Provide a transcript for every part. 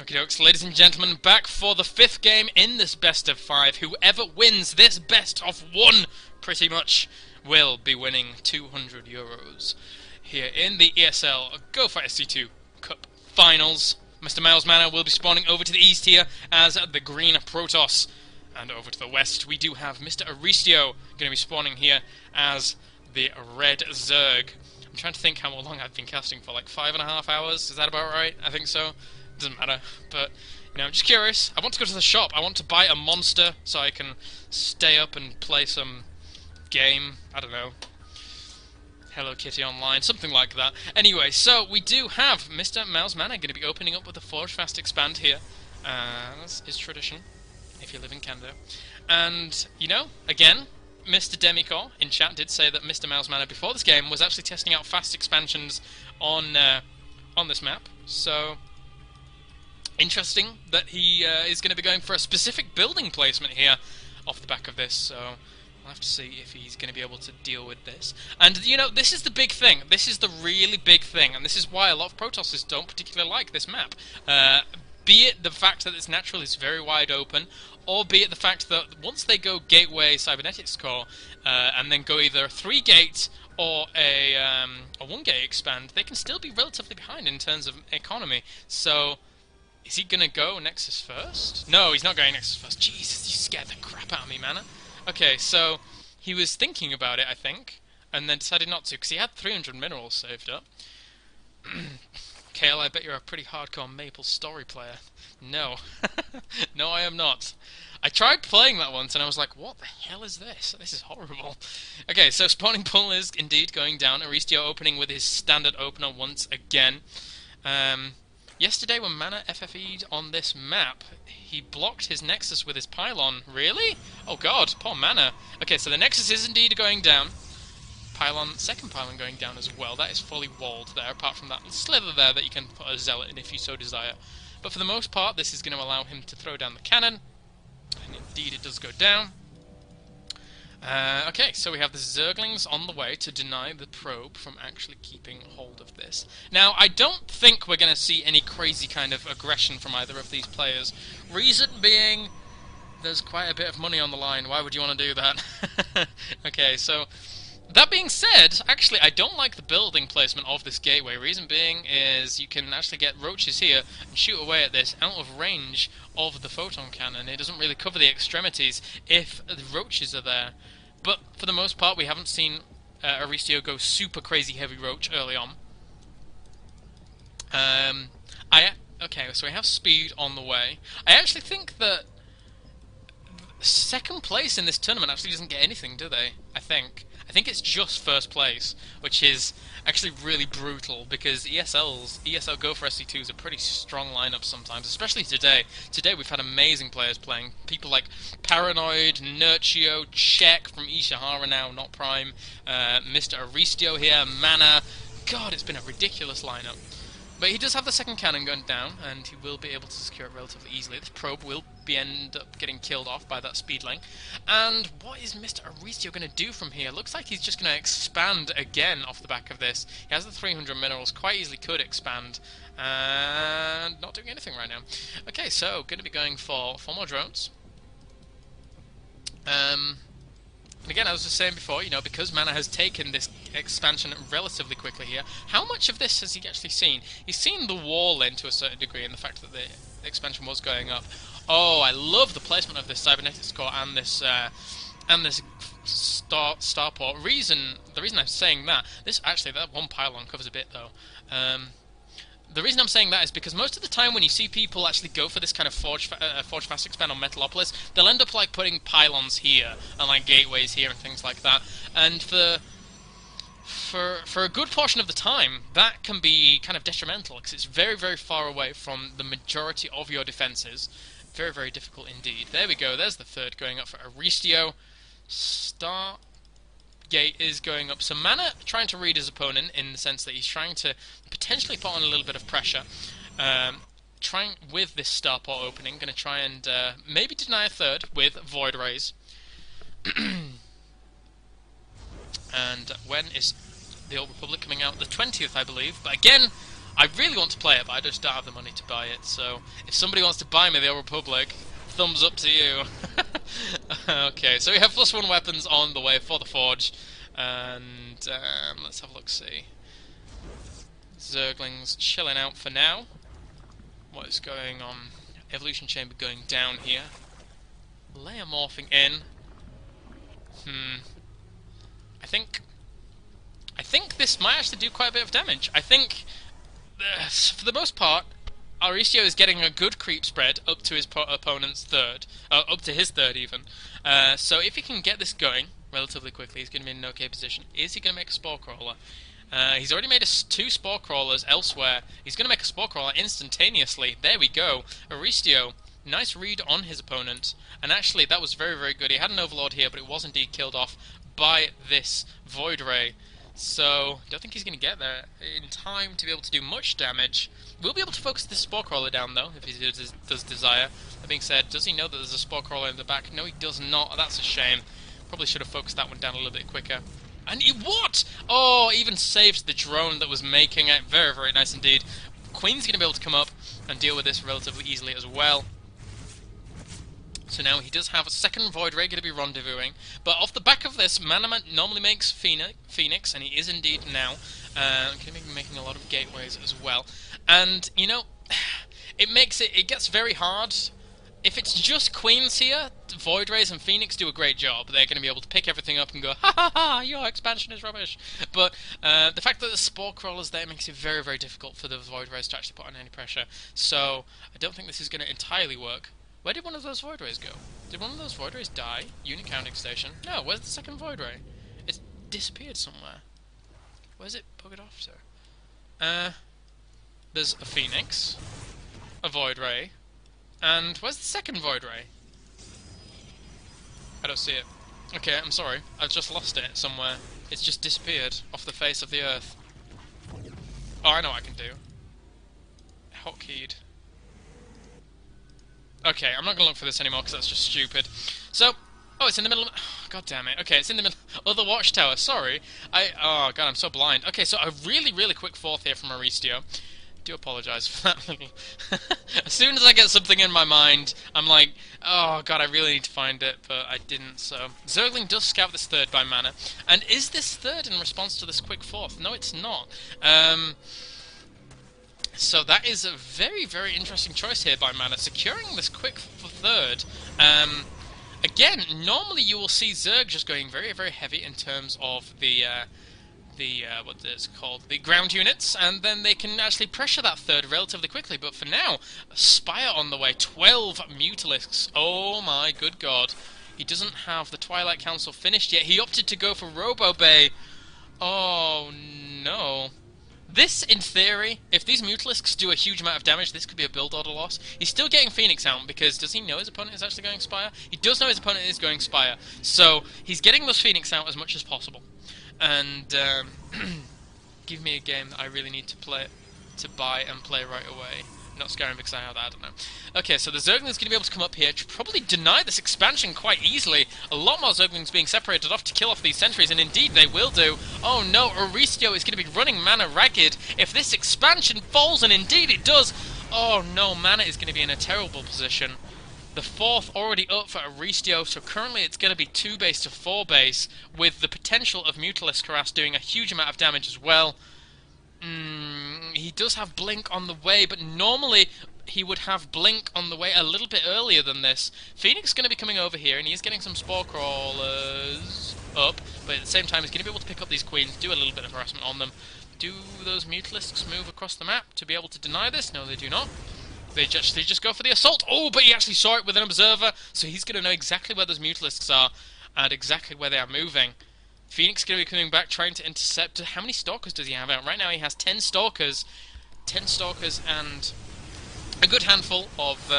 Okay, dokes, ladies and gentlemen, back for the 5th game in this best of 5. Whoever wins this best of 1, pretty much, will be winning €200 here in the ESL GO4SC2 Cup Finals. Mr. mouzMaNa will be spawning over to the east here as the green Protoss. And over to the west, we do have Mr. Aristeo going to be spawning here as the red Zerg. I'm trying to think how long I've been casting for, like 5.5 hours. Is that about right? I think so. Doesn't matter, but you know, I'm just curious. I want to go to the shop. I want to buy a monster so I can stay up and play some game. I don't know, Hello Kitty Online, something like that. Anyway, so we do have Mr. mouzMaNa going to be opening up with a Forge Fast Expand here, as is tradition if you live in Canada. And you know, again, Mr. Demicor in chat did say that Mr. mouzMaNa before this game was actually testing out fast expansions on this map. So interesting that he is going to be going for a specific building placement here off the back of this, so we'll have to see if he's going to be able to deal with this. And, you know, this is the big thing. This is the really big thing, and this is why a lot of Protosses don't particularly like this map. Be it the fact that it's naturally is very wide open, or be it the fact that once they go Gateway Cybernetics Core, and then go either 3-gate or a 1-gate expand, they can still be relatively behind in terms of economy. So is he gonna go Nexus first? No, he's not going Nexus first. Jesus, you scared the crap out of me, Mana. Okay, so he was thinking about it, I think, and then decided not to, because he had 300 minerals saved up. Kale, I bet you're a pretty hardcore Maple Story player. No. No, I am not. I tried playing that once, and I was like, what the hell is this? This is horrible. Okay, so Spawning Pool is indeed going down. Aristeo opening with his standard opener once again. Yesterday when Mana FFE'd on this map, he blocked his Nexus with his pylon. Really? Oh god, poor Mana. Okay, so the Nexus is indeed going down. Second pylon going down as well. That is fully walled there, apart from that slither there that you can put a Zealot in if you so desire. But for the most part, this is going to allow him to throw down the cannon. And indeed it does go down. Okay, so we have the Zerglings on the way to deny the probe from actually keeping hold of this. Now, I don't think we're going to see any crazy kind of aggression from either of these players. Reason being, there's quite a bit of money on the line. Why would you want to do that? Okay, so that being said, actually, I don't like the building placement of this gateway. Reason being is you can actually get roaches here and shoot away at this out of range of the photon cannon. It doesn't really cover the extremities if the roaches are there. But for the most part, we haven't seen Aristeo go super crazy heavy roach early on. Okay, so we have speed on the way. I actually think that second place in this tournament actually doesn't get anything, do they? I think it's just first place, which is actually really brutal, because ESL GO4SC2 is a pretty strong lineup sometimes, especially today. Today we've had amazing players playing. People like Paranoid, Nurchio, Check from Ishihara now, not Prime, Mr. Aristeo here, Mana. God, it's been a ridiculous lineup. But he does have the second cannon going down, and he will be able to secure it relatively easily. This probe will end up getting killed off by that speedling. And what is Mr. Aristeo going to do from here? Looks like he's just going to expand again off the back of this. He has the 300 minerals, quite easily could expand, and not doing anything right now. Okay, so going to be going for 4 more drones. And again, I was just saying before, you know, because Mana has taken this expansion relatively quickly here, how much of this has he actually seen? He's seen the wall in to a certain degree, and the fact that the expansion was going up. Oh, I love the placement of this Cybernetics Core and this starport. The reason I'm saying that, that one pylon covers a bit though. The reason I'm saying that is because most of the time when you see people actually go for this kind of Forge Fast Expand on Metalopolis, they'll end up like putting pylons here and like gateways here and things like that. And for a good portion of the time, that can be kind of detrimental, because it's very, very far away from the majority of your defenses. Very, very difficult indeed. There we go, there's the third going up for Aristeo. Start Gate is going up. So Mana trying to read his opponent in the sense that he's trying to potentially put on a little bit of pressure. Trying with this starport opening, going to try and maybe deny a third with Void Rays. And when is the Old Republic coming out? The 20th, I believe. But again, I really want to play it, but I just don't have the money to buy it. So if somebody wants to buy me the Old Republic, thumbs up to you. Okay, so we have +1 weapons on the way for the Forge, and let's have a look. See, Zerglings chilling out for now. What is going on? Evolution Chamber going down here. Layer morphing in. I think this might actually do quite a bit of damage. I think, for the most part, Aristeo is getting a good creep spread up to his opponent's third, up to his third even. So if he can get this going relatively quickly, he's going to be in an okay position. Is he going to make a Spore Crawler? He's already made 2 Spore Crawlers elsewhere. He's going to make a Spore Crawler instantaneously. There we go. Aristeo, nice read on his opponent. And actually, that was very, very good. He had an Overlord here, but it was indeed killed off by this Void Ray. So, don't think he's going to get there in time to be able to do much damage. We'll be able to focus this Spore Crawler down, though, if he does desire. That being said, does he know that there's a Spore Crawler in the back? No, he does not. That's a shame. Probably should have focused that one down a little bit quicker. And he, what? Oh, even saved the drone that was making it. Very, very nice indeed. Queen's going to be able to come up and deal with this relatively easily as well. So now he does have a second Void Ray going to be rendezvousing, but off the back of this, mouzMaNa normally makes Phoenix, and he is indeed now. Going to be making a lot of gateways as well, and you know, it gets very hard. If it's just Queens here, Void Rays and Phoenix do a great job. They're going to be able to pick everything up and go, ha ha ha, your expansion is rubbish. But the fact that the Spore Crawler's there makes it very, very difficult for the Void Rays to actually put on any pressure. So I don't think this is going to entirely work. Where did one of those Void Rays go? Did one of those Void Rays die? Unit counting station? No, where's the second Void Ray? It's disappeared somewhere. Where's it buggered off to? There's a Phoenix, a Void Ray, and where's the second Void Ray? I don't see it. Okay, I'm sorry. I've just lost it somewhere. It's just disappeared off the face of the earth. Oh, I know what I can do. Hotkeyed. Okay, I'm not going to look for this anymore because that's just stupid. So, oh, it's in the middle of... Oh, God damn it. Okay, it's in the middle of the watchtower. Sorry. Oh, God, I'm so blind. Okay, so a really, really quick fourth here from Aristeo. Do apologise for that little... As soon as I get something in my mind, I'm like, oh, God, I really need to find it, but I didn't, so... Zergling does scout this third by mana. And is this third in response to this quick fourth? No, it's not. So that is a very, very interesting choice here by mouzMaNa, securing this quick third. Again, normally you will see Zerg just going very, very heavy in terms of the what is it called, the ground units, and then they can actually pressure that third relatively quickly. But for now, Spire on the way, 12 Mutalisks. Oh my good God. He doesn't have the Twilight Council finished yet. He opted to go for Robo Bay. Oh no. This, in theory, if these Mutalisks do a huge amount of damage, this could be a build order loss. He's still getting Phoenix out, because does he know his opponent is actually going Spire? He does know his opponent is going Spire, so he's getting those Phoenix out as much as possible. And give me a game that I really need to buy and play right away. Not Skyrim because I don't know. Okay, so the Zergling's going to be able to come up here to probably deny this expansion quite easily. A lot more Zerglings being separated off to kill off these sentries, and indeed they will do. Oh no, Aristeo is going to be running mana ragged. If this expansion falls, and indeed it does, oh no, mana is going to be in a terrible position. The fourth already up for Aristeo, so currently it's going to be 2 base to 4 base, with the potential of Mutalisk Harass doing a huge amount of damage as well. He does have Blink on the way, but normally he would have Blink on the way a little bit earlier than this. Phoenix is going to be coming over here, and he's getting some Spore Crawlers up, but at the same time he's going to be able to pick up these Queens, do a little bit of harassment on them. Do those Mutalisks move across the map to be able to deny this? No, they do not. They just go for the assault. Oh, but he actually saw it with an observer, so he's going to know exactly where those Mutalisks are and exactly where they are moving. Phoenix is going to be coming back, trying to intercept. How many Stalkers does he have out? Right now he has 10 Stalkers. 10 Stalkers and a good handful of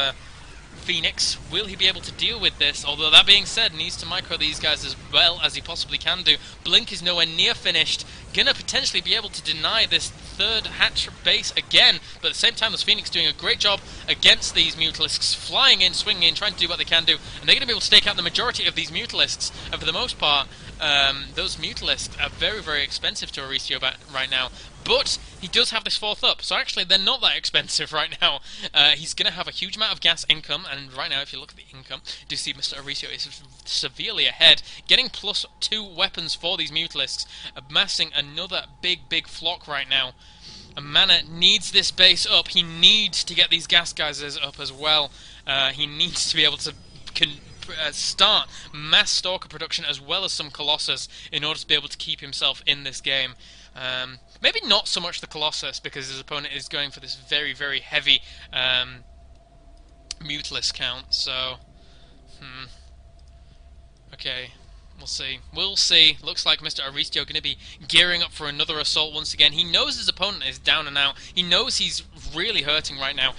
Phoenix. Will he be able to deal with this? Although, that being said, needs to micro these guys as well as he possibly can do. Blink is nowhere near finished. Gonna potentially be able to deny this third hatch base again, but at the same time, there's Phoenix doing a great job against these Mutalisks, flying in, swinging in, trying to do what they can do, and they're going to be able to take out the majority of these Mutalisks, and for the most part, those Mutalisks are very, very expensive to Aristeo right now. But he does have this 4th up, so actually they're not that expensive right now. He's going to have a huge amount of gas income, and right now, if you look at the income, you do see Mr. Aristeo is severely ahead, getting +2 weapons for these Mutalisks, amassing another big, big flock right now. And Mana needs this base up. He needs to get these gas geysers up as well. He needs to be able to start mass Stalker production as well as some Colossus in order to be able to keep himself in this game. Maybe not so much the Colossus, because his opponent is going for this very, very heavy Mutalisk count, so... Okay, we'll see. We'll see. Looks like Mr. Aristeo going to be gearing up for another assault once again. He knows his opponent is down and out. He knows he's really hurting right now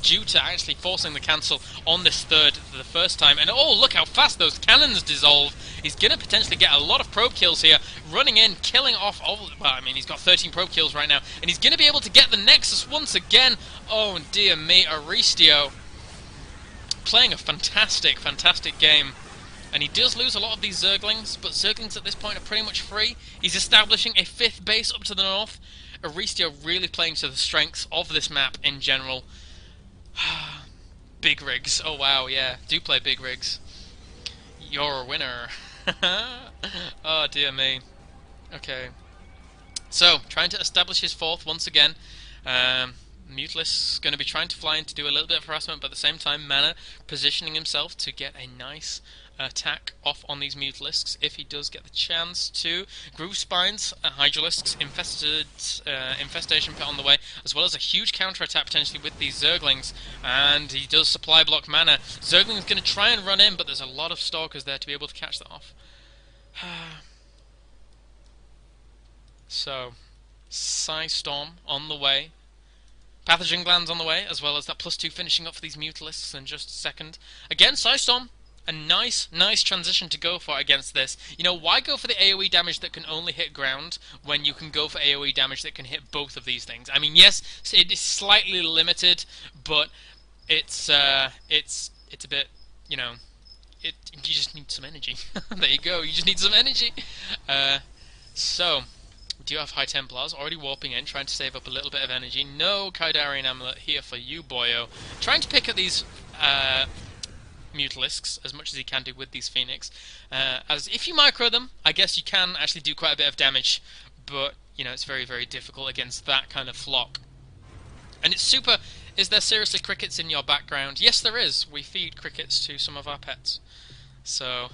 due to actually forcing the cancel on this third for the first time. And oh, look how fast those cannons dissolve. He's going to potentially get a lot of probe kills here, running in, killing off all... Well, I mean, he's got 13 probe kills right now, and he's going to be able to get the Nexus once again. Oh, dear me, Aristeo playing a fantastic, fantastic game. And he does lose a lot of these Zerglings, but Zerglings at this point are pretty much free. He's establishing a 5th base up to the north. Aristeo really playing to the strengths of this map in general. Big rigs. Oh wow, yeah. Do play big rigs. You're a winner. Oh dear me. Okay. So, trying to establish his 4th once again. Mutalisk's going to be trying to fly in to do a little bit of harassment, but at the same time, Mana positioning himself to get a nice attack off on these Mutalisks if he does get the chance to. Groove Spines, Hydralisks, Infestation Pit on the way, as well as a huge counter-attack potentially with these Zerglings, and he does supply block Mana. Zergling's going to try and run in, but there's a lot of Stalkers there to be able to catch that off. So, Psystorm on the way. Pathogen Glands on the way, as well as that +2 finishing up for these Mutalisks in just a second. Again, Psystorm, a nice transition to go for against this. You know, why go for the AoE damage that can only hit ground when you can go for AoE damage that can hit both of these things? I mean, yes, it is slightly limited, but it's a bit, you know, you just need some energy. There you go, you just need some energy. So... We do have High Templars already warping in, trying to save up a little bit of energy. No Kaidarian Amulet here for you, boyo. Trying to pick at these Mutalisks as much as he can do with these Phoenix. As if you micro them, I guess you can actually do quite a bit of damage, but, you know, it's very, very difficult against that kind of flock. And it's super... Is there seriously crickets in your background? Yes, there is. We feed crickets to some of our pets. So...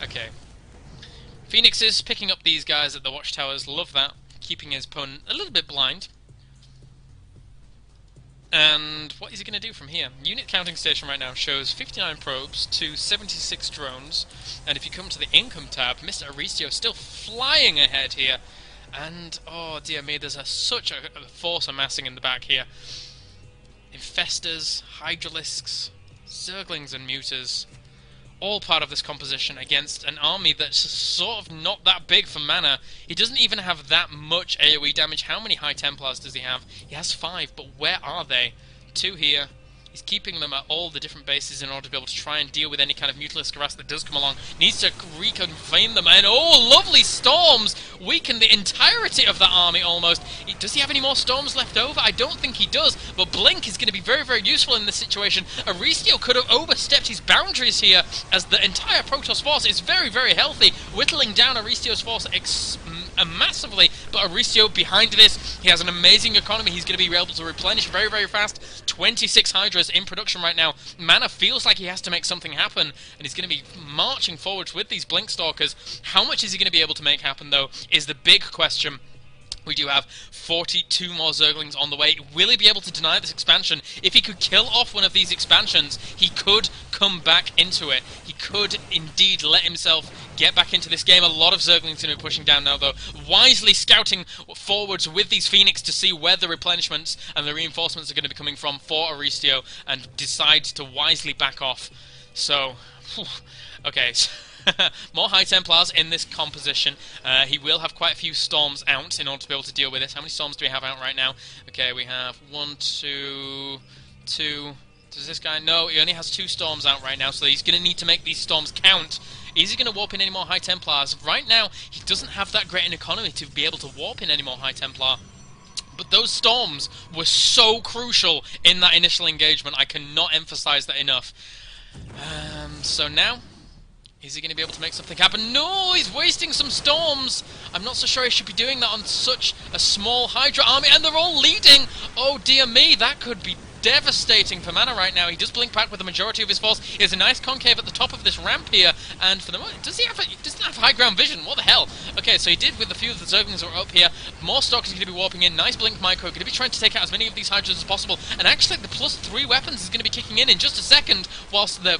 Okay. Phoenix is picking up these guys at the watchtowers, love that, keeping his opponent a little bit blind. And what is he going to do from here? Unit counting station right now shows 59 probes to 76 drones, and if you come to the income tab, Mr. Aristeo is still flying ahead here. And, oh dear me, there's such a force amassing in the back here. Infestors, Hydralisks, Zerglings and Muters, all part of this composition against an army that's sort of not that big for Mana. He doesn't even have that much AoE damage. How many High Templars does he have? He has 5, but where are they? 2 here. He's keeping them at all the different bases in order to be able to try and deal with any kind of Mutalisk harass that does come along. Needs to reconfine them, and oh, lovely Storms! Weaken the entirety of that army almost. Does he have any more Storms left over? I don't think he does, but Blink is going to be very, very useful in this situation. Aristeo could have overstepped his boundaries here, as the entire Protoss force is very, very healthy, whittling down Aristeo's force massively, but Aristeo behind this, he has an amazing economy. He's going to be able to replenish very, very fast. 26 Hydras in production right now. Mana feels like he has to make something happen, and he's going to be marching forwards with these Blink Stalkers. How much is he going to be able to make happen, though, is the big question. We do have 42 more Zerglings on the way. Will he be able to deny this expansion? If he could kill off one of these expansions, he could come back into it. He could indeed let himself get back into this game. A lot of Zerglings going to be pushing down now, though. Wisely scouting forwards with these Phoenix to see where the replenishments and the reinforcements are going to be coming from for Aristeo, and decide to wisely back off. So, okay. More High Templars in this composition. He will have quite a few Storms out in order to be able to deal with this. How many Storms do we have out right now? Okay, we have 1, 2, Does this guy know? He only has 2 storms out right now, so he's going to need to make these storms count. Is he going to warp in any more High Templars? Right now, he doesn't have that great an economy to be able to warp in any more High Templar. But those storms were so crucial in that initial engagement. I cannot emphasize that enough. So now, is he going to be able to make something happen? No, he's wasting some storms. I'm not so sure he should be doing that on such a small Hydra army, and they're all leading. Oh dear me, that could be devastating for Mana right now. He does blink back with the majority of his force. He has a nice concave at the top of this ramp here, and for the moment, doesn't have high ground vision. What the hell? Okay, so he did with a few of the Zerglings that were up here. More Stalkers are going to be warping in. Nice blink micro. Going to be trying to take out as many of these Hydras as possible. And actually, the +3 weapons is going to be kicking in just a second, whilst the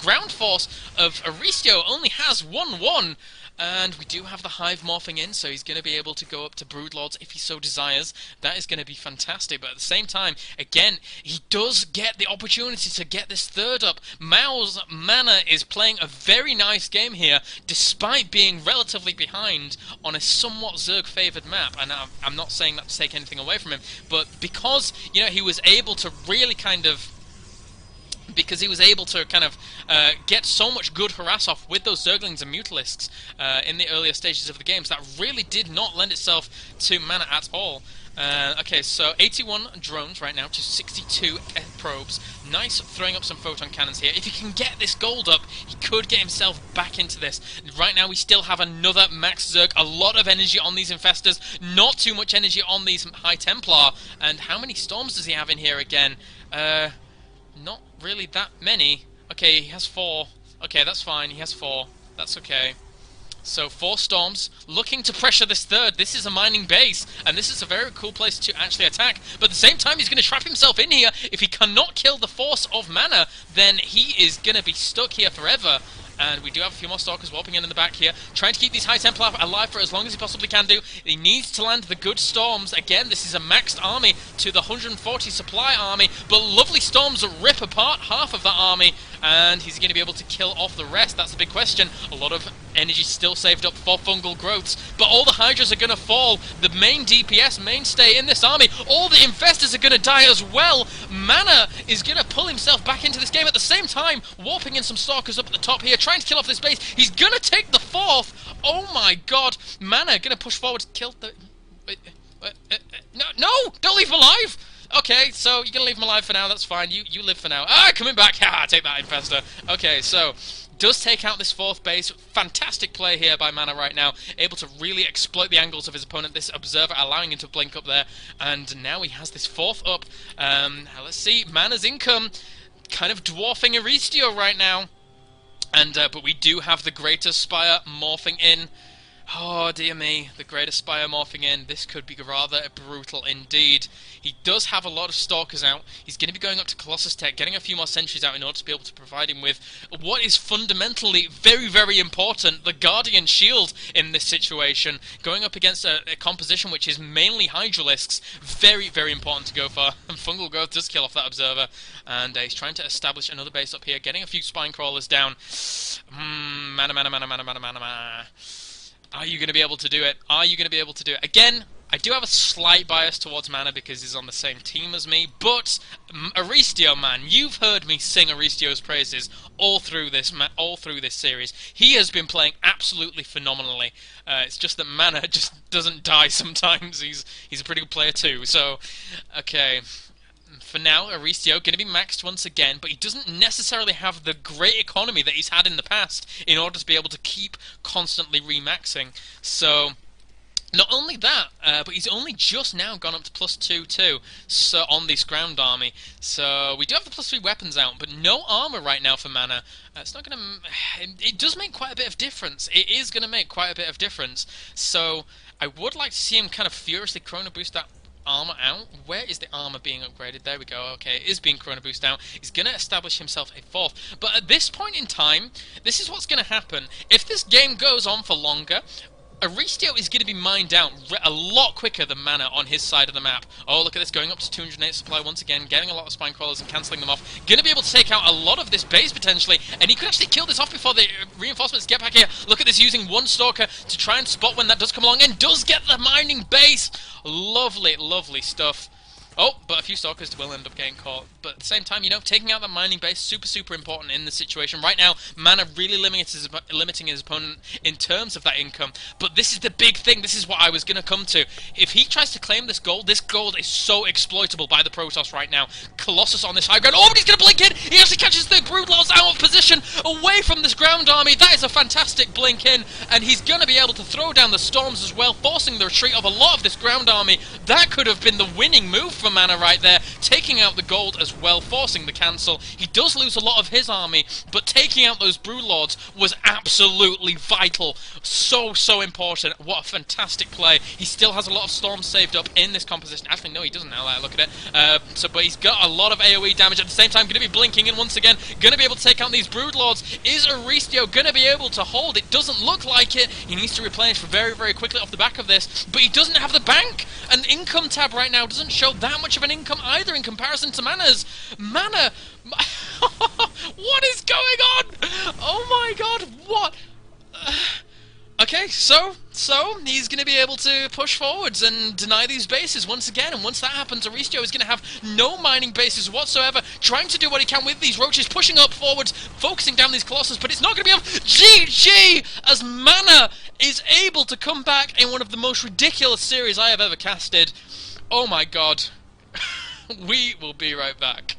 ground force of Aristeo only has 1-1. And we do have the Hive morphing in, so he's going to be able to go up to Broodlords if he so desires. That is going to be fantastic, but at the same time, again, he does get the opportunity to get this third up. mouzMaNa is playing a very nice game here, despite being relatively behind on a somewhat Zerg-favoured map. And I'm not saying that to take anything away from him, but because, you know, he was able to really kind of get so much good harass off with those Zerglings and Mutalisks in the earlier stages of the games, that really did not lend itself to Mana at all. Okay, so 81 drones right now to 62 probes. Nice throwing up some photon cannons here. If he can get this gold up, he could get himself back into this. Right now we still have another max Zerg. A lot of energy on these Infestors, not too much energy on these High Templar. And how many storms does he have in here again? Not really that many. Okay, he has 4. Okay, that's fine. He has 4. That's okay. So 4 storms, looking to pressure this third. This is a mining base, and this is a very cool place to actually attack. But at the same time, he's going to trap himself in here. If he cannot kill the force of Mana, then he is going to be stuck here forever. And we do have a few more Stalkers warping in the back here, trying to keep these High Templar alive for as long as he possibly can do. He needs to land the good storms. Again, this is a maxed army to the 140 supply army, but lovely storms rip apart half of that army, and he's going to be able to kill off the rest. That's the big question. A lot of energy still saved up for fungal growths, but all the Hydras are going to fall. The main DPS mainstay in this army, all the Infestors are going to die as well. Mana is going to pull himself back into this game at the same time, warping in some Stalkers up at the top here, trying to kill off this base. He's going to take the 4th. Oh my god. Mana going to push forward to kill the... No, don't leave him alive! Okay, so you're going to leave him alive for now, that's fine. You live for now. Ah, coming back! Ha, take that, Infestor. Okay, so... does take out this 4th base. Fantastic play here by Mana right now. Able to really exploit the angles of his opponent. This Observer allowing him to blink up there. And now he has this 4th up. Let's see. Mana's income kind of dwarfing Aristeo right now. And but we do have the Greater Spire morphing in. Oh dear me, the Greater Spire morphing in. This could be rather brutal indeed. He does have a lot of Stalkers out. He's going to be going up to Colossus Tech, getting a few more sentries out in order to be able to provide him with what is fundamentally very, very important, the Guardian Shield in this situation. Going up against a composition which is mainly Hydralisks, very, very important to go for. And Fungal Growth does kill off that Observer. And he's trying to establish another base up here, getting a few Spine Crawlers down. Mana. Are you going to be able to do it? Are you going to be able to do it? Again, I do have a slight bias towards Mana because he's on the same team as me, but Aristeo, man, you've heard me sing Aristeo's praises all through this series. He has been playing absolutely phenomenally. It's just that Mana just doesn't die sometimes. He's a pretty good player too. So, okay. For now, Aristeo going to be maxed once again, but he doesn't necessarily have the great economy that he's had in the past in order to be able to keep constantly remaxing. So, not only that, but he's only just now gone up to +2 too, so on this ground army. So we do have the +3 weapons out, but no armor right now for Mana. It's not going to... It does make quite a bit of difference. It is going to make quite a bit of difference. So I would like to see him kind of furiously chrono boost that armor out. Where is the armor being upgraded? There we go. Okay, it is being chrono boost out. He's going to establish himself a 4th. But at this point in time, this is what's going to happen. If this game goes on for longer, Aristeo is going to be mined out a lot quicker than Mana on his side of the map. Oh, look at this, going up to 208 supply once again, getting a lot of Spine Crawlers and cancelling them off. Going to be able to take out a lot of this base, potentially, and he could actually kill this off before the reinforcements get back here. Look at this, using 1 Stalker to try and spot when that does come along, and does get the mining base! Lovely, lovely stuff. Oh, but a few Stalkers will end up getting caught. But at the same time, you know, taking out that mining base, super important in this situation. Right now, Mana really limiting his opponent in terms of that income. But this is the big thing. This is what I was going to come to. If he tries to claim this gold is so exploitable by the Protoss right now. Colossus on this high ground. Oh, but he's going to blink in! He actually catches the Broodlords out of position, away from this ground army. That is a fantastic blink in. And he's going to be able to throw down the Storms as well, forcing the retreat of a lot of this ground army. That could have been the winning move for Mana right there, taking out the gold as well, forcing the cancel. He does lose a lot of his army, but taking out those Broodlords was absolutely vital. So important. What a fantastic play. He still has a lot of Storms saved up in this composition. Actually, no, he doesn't now that I look at it. But he's got a lot of AoE damage at the same time. Going to be blinking in once again. Going to be able to take out these Broodlords. Is Aristeo going to be able to hold? It doesn't look like it. He needs to replenish very quickly off the back of this, but he doesn't have the bank. An income tab right now doesn't show that much of an income either in comparison to Mana's. Mana... what is going on? Oh my god, what? Okay, so he's going to be able to push forwards and deny these bases once again, and once that happens, Aristeo is going to have no mining bases whatsoever, trying to do what he can with these roaches, pushing up forwards, focusing down these Colossus, but it's not going to be able... GG! As Mana is able to come back in one of the most ridiculous series I have ever casted. Oh my god. We will be right back.